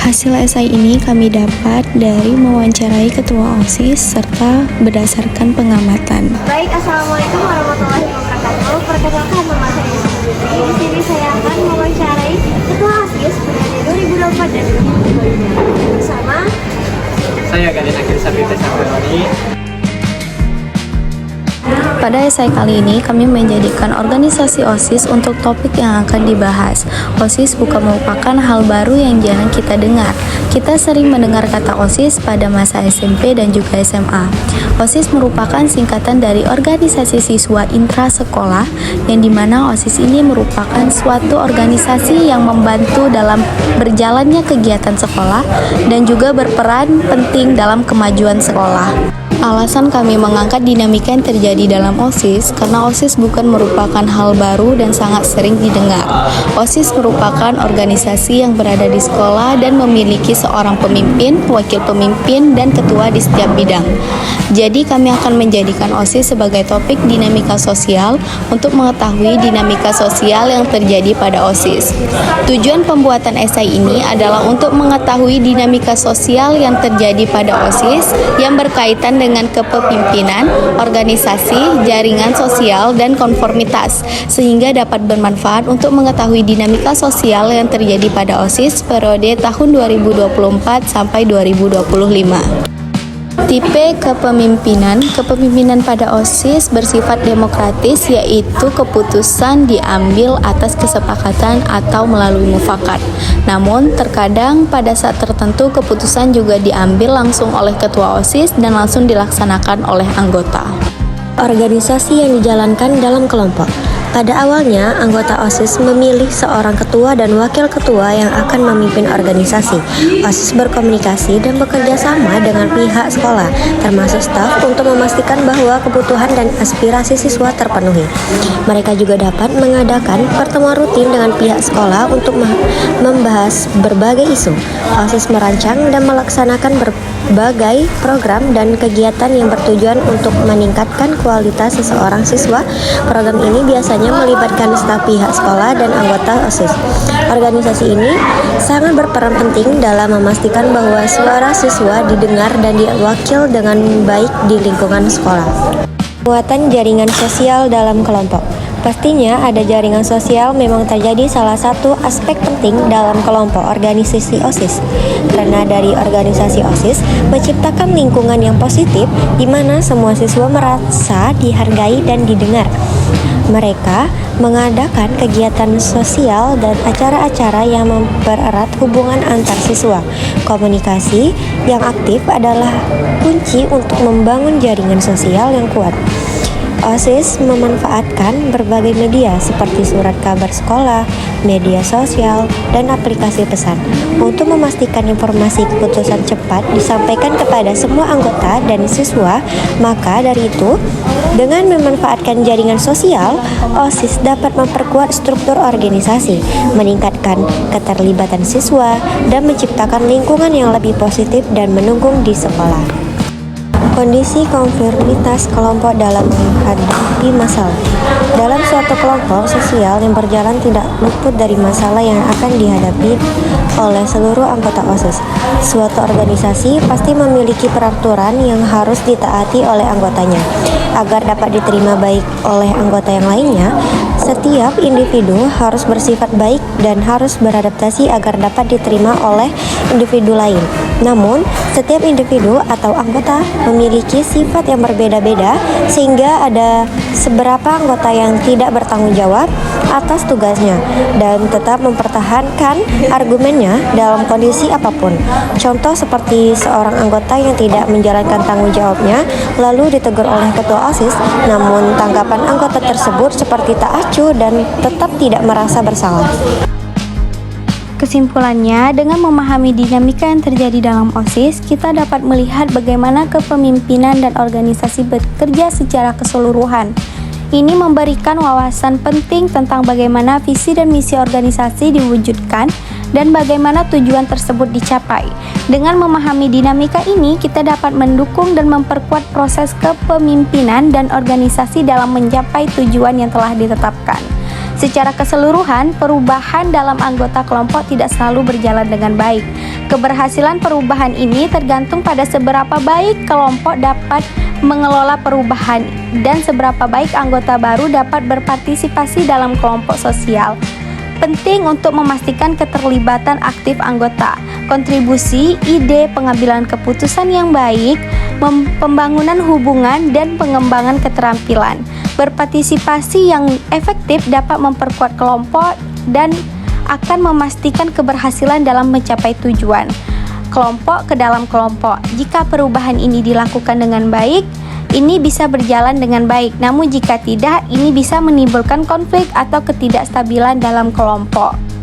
Hasil esai ini kami dapat dari mewawancarai ketua OSIS serta berdasarkan pengamatan. Baik, Assalamualaikum warahmatullahi wabarakatuh. Perkenalkan, nama saya Siti. Di sini saya akan mewawancarai ketua OSIS periode 2024 dan 2025 bersama saya Galina Kirsapita Sabroni. Pada esai kali ini, kami menjadikan organisasi OSIS untuk topik yang akan dibahas. OSIS bukan merupakan hal baru yang jarang kita dengar. Kita sering mendengar kata OSIS pada masa SMP dan juga SMA. OSIS merupakan singkatan dari Organisasi Siswa Intrasekolah, yang dimana OSIS ini merupakan suatu organisasi yang membantu dalam berjalannya kegiatan sekolah dan juga berperan penting dalam kemajuan sekolah. Alasan kami mengangkat dinamika yang terjadi dalam OSIS karena OSIS bukan merupakan hal baru dan sangat sering didengar. OSIS merupakan organisasi yang berada di sekolah dan memiliki seorang pemimpin, wakil pemimpin, dan ketua di setiap bidang. Jadi kami akan menjadikan OSIS sebagai topik dinamika sosial untuk mengetahui dinamika sosial yang terjadi pada OSIS. Tujuan pembuatan esai ini adalah untuk mengetahui dinamika sosial yang terjadi pada OSIS yang berkaitan dengan kepemimpinan, organisasi, jaringan sosial, dan konformitas, sehingga dapat bermanfaat untuk mengetahui dinamika sosial yang terjadi pada OSIS periode tahun 2024 sampai 2025. Tipe kepemimpinan pada OSIS bersifat demokratis, yaitu keputusan diambil atas kesepakatan atau melalui mufakat. Namun, terkadang pada saat tertentu keputusan juga diambil langsung oleh ketua OSIS dan langsung dilaksanakan oleh anggota. Organisasi yang dijalankan dalam kelompok. Pada awalnya, anggota OSIS memilih seorang ketua dan wakil ketua yang akan memimpin organisasi. OSIS berkomunikasi dan bekerja sama dengan pihak sekolah, termasuk staf, untuk memastikan bahwa kebutuhan dan aspirasi siswa terpenuhi. Mereka juga dapat mengadakan pertemuan rutin dengan pihak sekolah untuk membahas berbagai isu. OSIS merancang dan melaksanakan berbagai program dan kegiatan yang bertujuan untuk meningkatkan kualitas seseorang siswa. Program ini biasanya melibatkan staf pihak sekolah dan anggota OSIS. Organisasi ini sangat berperan penting dalam memastikan bahwa suara siswa didengar dan diwakil dengan baik di lingkungan sekolah. Penguatan jaringan sosial dalam kelompok. Pastinya ada jaringan sosial memang terjadi salah satu aspek penting dalam kelompok organisasi OSIS. Karena dari organisasi OSIS menciptakan lingkungan yang positif di mana semua siswa merasa dihargai dan didengar. Mereka mengadakan kegiatan sosial dan acara-acara yang mempererat hubungan antar siswa. Komunikasi yang aktif adalah kunci untuk membangun jaringan sosial yang kuat. OSIS memanfaatkan berbagai media seperti surat kabar sekolah, media sosial, dan aplikasi pesan untuk memastikan informasi keputusan cepat disampaikan kepada semua anggota dan siswa. Maka dari itu, dengan memanfaatkan jaringan sosial, OSIS dapat memperkuat struktur organisasi, meningkatkan keterlibatan siswa, dan menciptakan lingkungan yang lebih positif dan mendukung di sekolah. Kondisi konformitas kelompok dalam menghadapi masalah. Dalam suatu kelompok sosial yang berjalan tidak luput dari masalah yang akan dihadapi oleh seluruh anggota OSIS. Suatu organisasi pasti memiliki peraturan yang harus ditaati oleh anggotanya. Agar dapat diterima baik oleh anggota yang lainnya, setiap individu harus bersifat baik dan harus beradaptasi agar dapat diterima oleh individu lain. Namun, setiap individu atau anggota memiliki sifat yang berbeda-beda, sehingga ada beberapa anggota yang tidak bertanggung jawab atas tugasnya dan tetap mempertahankan argumennya dalam kondisi apapun. Contoh seperti seorang anggota yang tidak menjalankan tanggung jawabnya lalu ditegur oleh ketua OSIS, namun tanggapan anggota tersebut seperti tak acuh dan tetap tidak merasa bersalah. Kesimpulannya, dengan memahami dinamika yang terjadi dalam OSIS, kita dapat melihat bagaimana kepemimpinan dan organisasi bekerja secara keseluruhan. Ini memberikan wawasan penting tentang bagaimana visi dan misi organisasi diwujudkan dan bagaimana tujuan tersebut dicapai. Dengan memahami dinamika ini, kita dapat mendukung dan memperkuat proses kepemimpinan dan organisasi dalam mencapai tujuan yang telah ditetapkan. Secara keseluruhan, perubahan dalam anggota kelompok tidak selalu berjalan dengan baik. Keberhasilan perubahan ini tergantung pada seberapa baik kelompok dapat mengelola perubahan dan seberapa baik anggota baru dapat berpartisipasi dalam kelompok sosial. Penting untuk memastikan keterlibatan aktif anggota, kontribusi, ide, pengambilan keputusan yang baik, pembangunan hubungan, dan pengembangan keterampilan. Berpartisipasi yang efektif dapat memperkuat kelompok dan akan memastikan keberhasilan dalam mencapai tujuan. Kelompok ke dalam kelompok. Jika perubahan ini dilakukan dengan baik, ini bisa berjalan dengan baik. Namun jika tidak, ini bisa menimbulkan konflik atau ketidakstabilan dalam kelompok.